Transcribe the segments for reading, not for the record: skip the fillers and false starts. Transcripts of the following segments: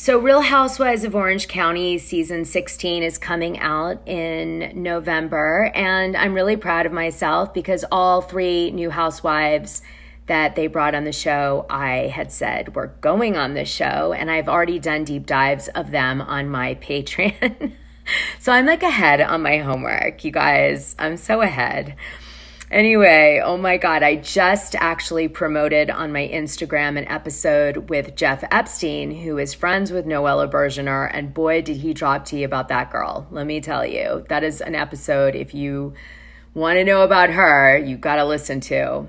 So Real Housewives of Orange County season 16 is coming out in November, and I'm really proud of myself because all 3 new housewives that they brought on the show, I had said were going on the show, and I've already done deep dives of them on my Patreon. So I'm like ahead on my homework, you guys. I'm so ahead. Anyway, oh my God, I just actually promoted on my Instagram an episode with Jeff Epstein, who is friends with Noella Bergener, and boy, did he drop tea about that girl. Let me tell you, that is an episode, if you want to know about her, you got to listen to.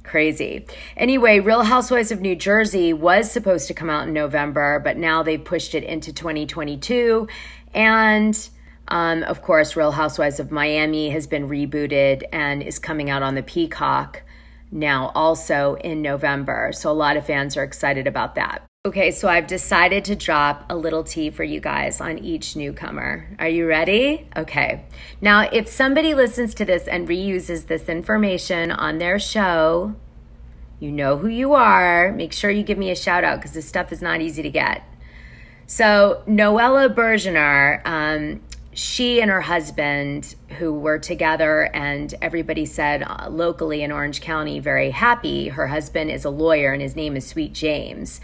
Crazy. Anyway, Real Housewives of New Jersey was supposed to come out in November, but now they've pushed it into 2022, and of course, Real Housewives of Miami has been rebooted and is coming out on the Peacock now also in November. So a lot of fans are excited about that. Okay, so I've decided to drop a little tea for you guys on each newcomer. Are you ready? Okay. Now, if somebody listens to this and reuses this information on their show, you know who you are. Make sure you give me a shout out because this stuff is not easy to get. So Noella Bergener, she and her husband, who were together, and everybody said locally in Orange County, very happy. Her husband is a lawyer, and his name is Sweet James.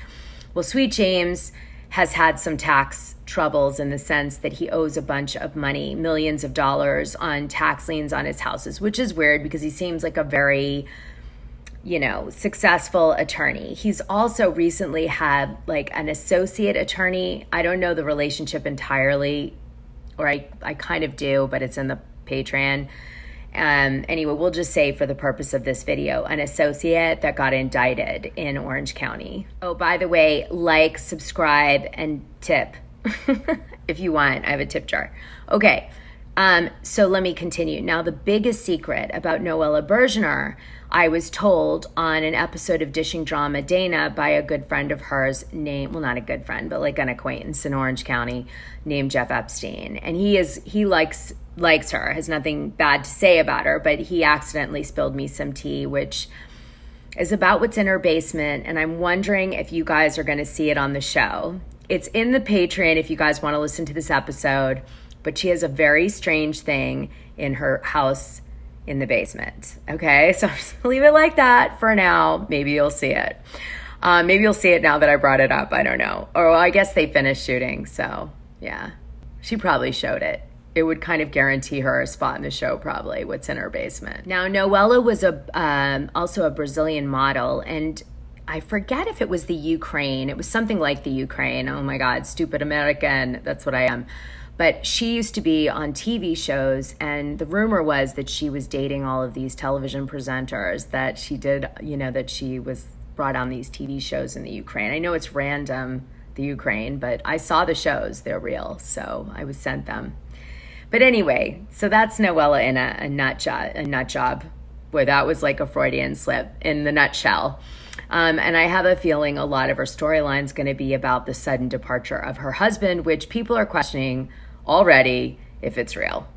Well, Sweet James has had some tax troubles in the sense that he owes a bunch of money, millions of dollars, on tax liens on his houses, which is weird because he seems like a very, successful attorney. He's also recently had like an associate attorney. I don't know the relationship entirely, or I kind of do, but it's in the Patreon. Anyway, we'll just say for the purpose of this video, an associate that got indicted in Orange County. Oh, by the way, like, subscribe, and tip if you want. I have a tip jar. Okay, so let me continue. Now, the biggest secret about Noella Bergener, I was told on an episode of Dishing Drama Dana by a good friend of hers named, well, not a good friend, but like an acquaintance in Orange County named Jeff Epstein. And he likes her, has nothing bad to say about her, but he accidentally spilled me some tea, which is about what's in her basement. And I'm wondering if you guys are going to see it on the show. It's in the Patreon if you guys want to listen to this episode, but she has a very strange thing in her house in the basement. Okay, so I'm just gonna leave it like that for now. Maybe you'll see it. Maybe you'll see it now that I brought it up. I don't know. Or well, I guess they finished shooting, so yeah. She probably showed it. It would kind of guarantee her a spot in the show, probably, what's in her basement. Now, Noella was also a Brazilian model, and I forget if it was the Ukraine. It was something like the Ukraine. Oh my God, stupid American. That's what I am. But she used to be on TV shows, and the rumor was that she was dating all of these television presenters, that she did, that she was brought on these TV shows in the Ukraine. I know it's random, the Ukraine, but I saw the shows. They're real, so I was sent them. But anyway, so that's Noella in a nut job. Boy, that was like a Freudian slip in the nutshell. And I have a feeling a lot of her storyline is going to be about the sudden departure of her husband, which people are questioning already if it's real.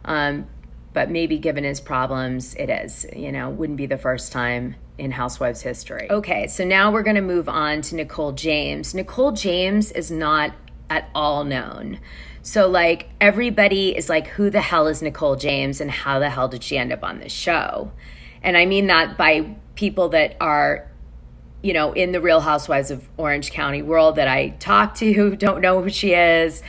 But maybe given his problems, it is. Wouldn't be the first time in Housewives history. Okay, so now we're going to move on to Nicole James. Nicole James is not at all known. So like everybody is like, who the hell is Nicole James and how the hell did she end up on this show? And I mean that by people that are in the Real Housewives of Orange County world that I talk to who don't know who she is.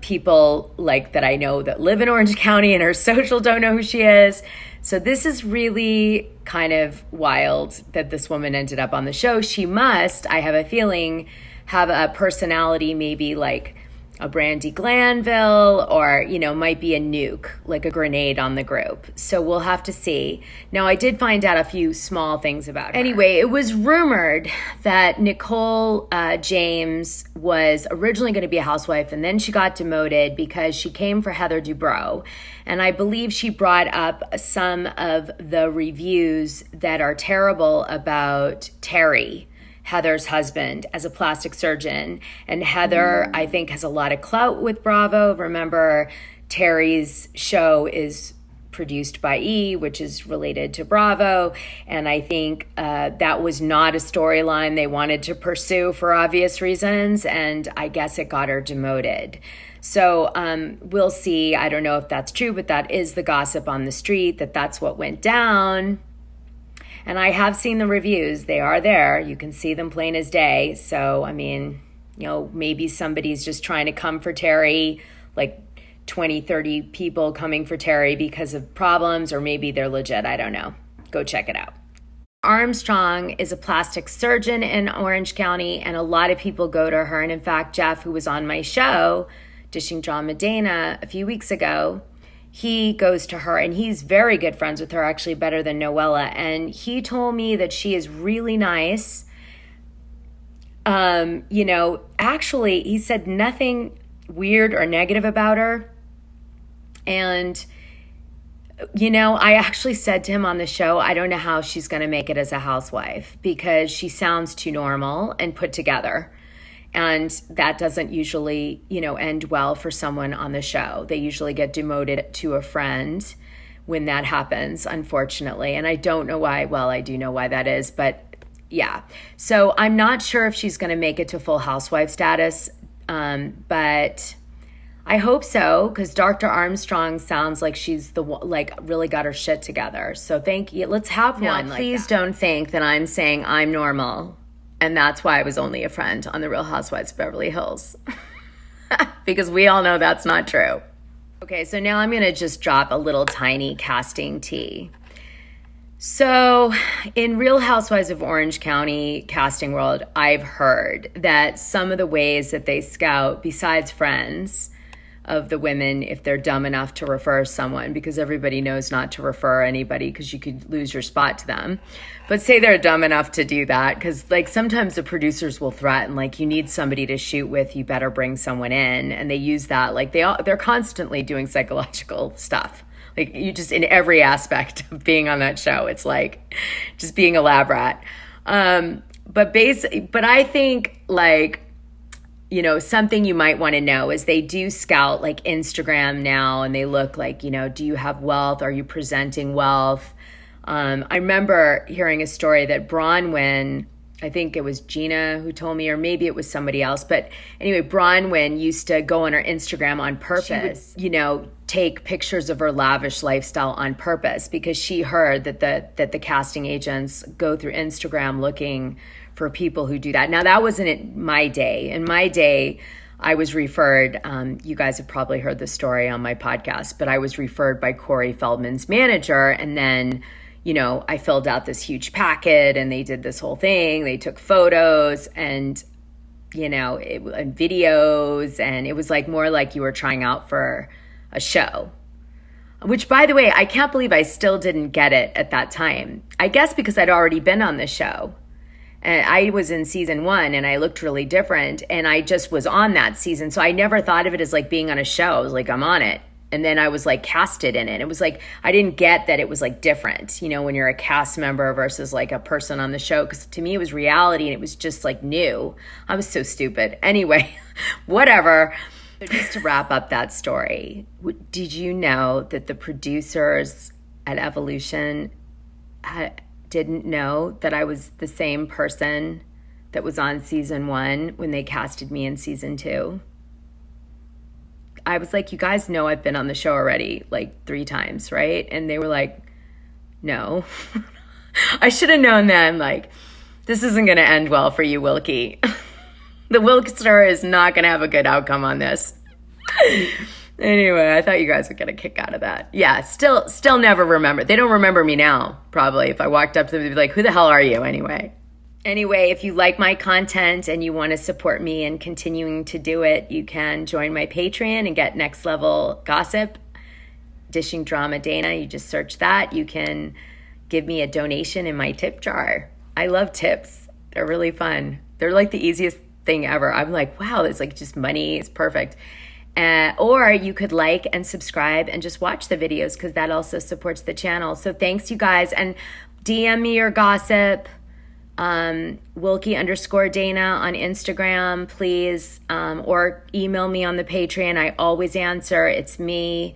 People like that I know that live in Orange County and her social don't know who she is. So this is really kind of wild that this woman ended up on the show. She must, I have a feeling, have a personality maybe like a Brandi Glanville, or, might be a nuke, like a grenade on the group. So we'll have to see. Now, I did find out a few small things about her. Anyway, it was rumored that Nicole James was originally going to be a housewife, and then she got demoted because she came for Heather Dubrow. And I believe she brought up some of the reviews that are terrible about Terry, Heather's husband, as a plastic surgeon. And Heather, I think, has a lot of clout with Bravo. Remember, Terry's show is produced by E, which is related to Bravo. And I think that was not a storyline they wanted to pursue for obvious reasons. And I guess it got her demoted. So we'll see. I don't know if that's true, but that is the gossip on the street, that's what went down. And I have seen the reviews. They are there. You can see them plain as day. So, I mean, maybe somebody's just trying to come for Terry, like 20, 30 people coming for Terry because of problems, or maybe they're legit. I don't know. Go check it out. Armstrong is a plastic surgeon in Orange County, and a lot of people go to her. And in fact, Jeff, who was on my show, Dishing Drama Dana, a few weeks ago, he goes to her, and he's very good friends with her, actually better than Noella. And he told me that she is really nice. Actually, he said nothing weird or negative about her. And, I actually said to him on the show, I don't know how she's going to make it as a housewife, because she sounds too normal and put together. And that doesn't usually, end well for someone on the show. They usually get demoted to a friend when that happens, unfortunately. And I don't know why. Well, I do know why that is, but yeah. So I'm not sure if she's going to make it to full housewife status, but I hope so, because Dr. Armstrong sounds like she's really got her shit together. So thank you. Let's have one. Please don't think that I'm saying I'm normal, and that's why I was only a friend on The Real Housewives of Beverly Hills. Because we all know that's not true. Okay, so now I'm going to just drop a little tiny casting tea. So in Real Housewives of Orange County casting world, I've heard that some of the ways that they scout, besides friends of the women, if they're dumb enough to refer someone, because everybody knows not to refer anybody because you could lose your spot to them. But say they're dumb enough to do that, because sometimes the producers will threaten, you need somebody to shoot with, you better bring someone in. And they use that, they're constantly doing psychological stuff. You just, in every aspect of being on that show, it's just being a lab rat. But I think something you might want to know is they do scout Instagram now, and they look do you have wealth? Are you presenting wealth? I remember hearing a story that Bronwyn, I think it was Gina who told me, or maybe it was somebody else. But anyway, Bronwyn used to go on her Instagram on purpose, she would, take pictures of her lavish lifestyle on purpose, because she heard that the casting agents go through Instagram looking for people who do that. Now, that wasn't in my day. In my day, I was referred, you guys have probably heard the story on my podcast, but I was referred by Corey Feldman's manager, and then I filled out this huge packet, and they did this whole thing. They took photos and, and videos, and it was more like you were trying out for a show. Which, by the way, I can't believe I still didn't get it at that time. I guess because I'd already been on the show. And I was in season 1, and I looked really different, and I just was on that season. So I never thought of it as being on a show. I was I'm on it. And then I was casted in it. It was I didn't get that it was different, when you're a cast member versus a person on the show. Because to me, it was reality, and it was just new. I was so stupid. Anyway, whatever. So just to wrap up that story, did you know that the producers at Evolution didn't know that I was the same person that was on season 1 when they casted me in season 2? I was you guys know I've been on the show already 3 times, right? And they were no. I should have known then, this isn't going to end well for you, Wilkie. The Wilkster is not going to have a good outcome on this. Anyway, I thought you guys would get a kick out of that. Yeah, still never remember. They don't remember me now, probably. If I walked up to them, they'd be who the hell are you anyway? Anyway, if you like my content and you want to support me in continuing to do it, you can join my Patreon and get next level gossip, Dishing Drama Dana. You just search that. You can give me a donation in my tip jar. I love tips. They're really fun. They're the easiest thing ever. I'm wow, it's just money. It's perfect. Or you could like and subscribe and just watch the videos, because that also supports the channel. So thanks, you guys. And DM me your gossip. Wilkie_Dana on Instagram, please, or email me on the Patreon. I always answer. It's me.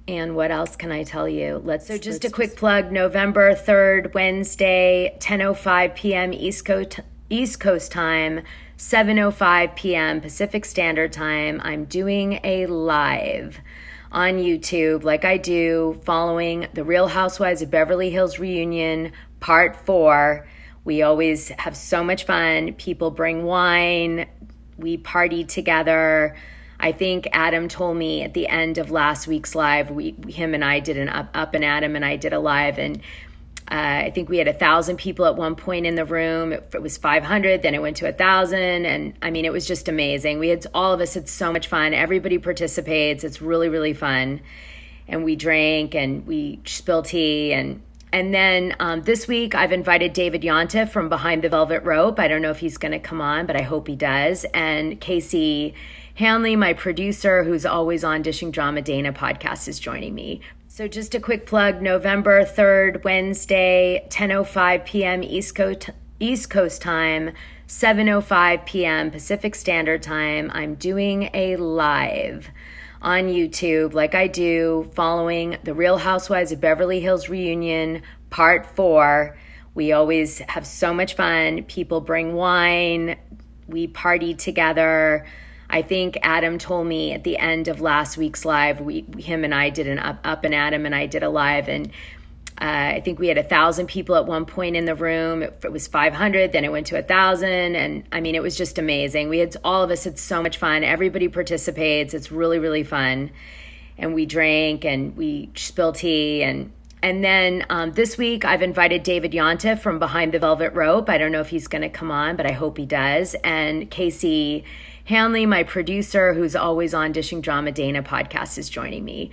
And what else can I tell you? So just a quick plug, November 3rd, Wednesday, 10:05 p.m. East Coast time, 7:05 p.m. Pacific Standard Time. I'm doing a live on YouTube like I do following the Real Housewives of Beverly Hills reunion, part 4. We always have so much fun. People bring wine. We party together. I think Adam told me at the end of last week's live, him and I did an up and Adam and I did a live, and I think we had 1,000 people at one point in the room. It was 500, then it went to 1,000, and I mean, it was just amazing. All of us had so much fun. Everybody participates. It's really, really fun. And we drank and we spilled tea, and then this week I've invited David Yontif from Behind the Velvet Rope. I don't know if he's going to come on, but I hope he does. And Casey HANLEY, my producer, who's always on Dishing Drama Dana podcast, is joining me. So just a quick plug, November 3rd, Wednesday, 10:05 p.m. East Coast time, 7:05 p.m. Pacific Standard Time. I'm doing a live on YouTube like I do following the Real Housewives of Beverly Hills reunion, part 4. We always have so much fun. People bring wine. We party together. I think Adam told me at the end of last week's live, him and I did an up and Adam and I did a live, and I think we had 1,000 people at one point in the room. It was 500, then it went to 1,000, and I mean, it was just amazing. All of us had so much fun. Everybody participates. It's really, really fun. And we drank and we spilled tea, and then this week I've invited David Yontif from Behind the Velvet Rope. I don't know if he's going to come on, but I hope he does. And Casey HANLEY, my producer, who's always on Dishing Drama Dana podcast, is joining me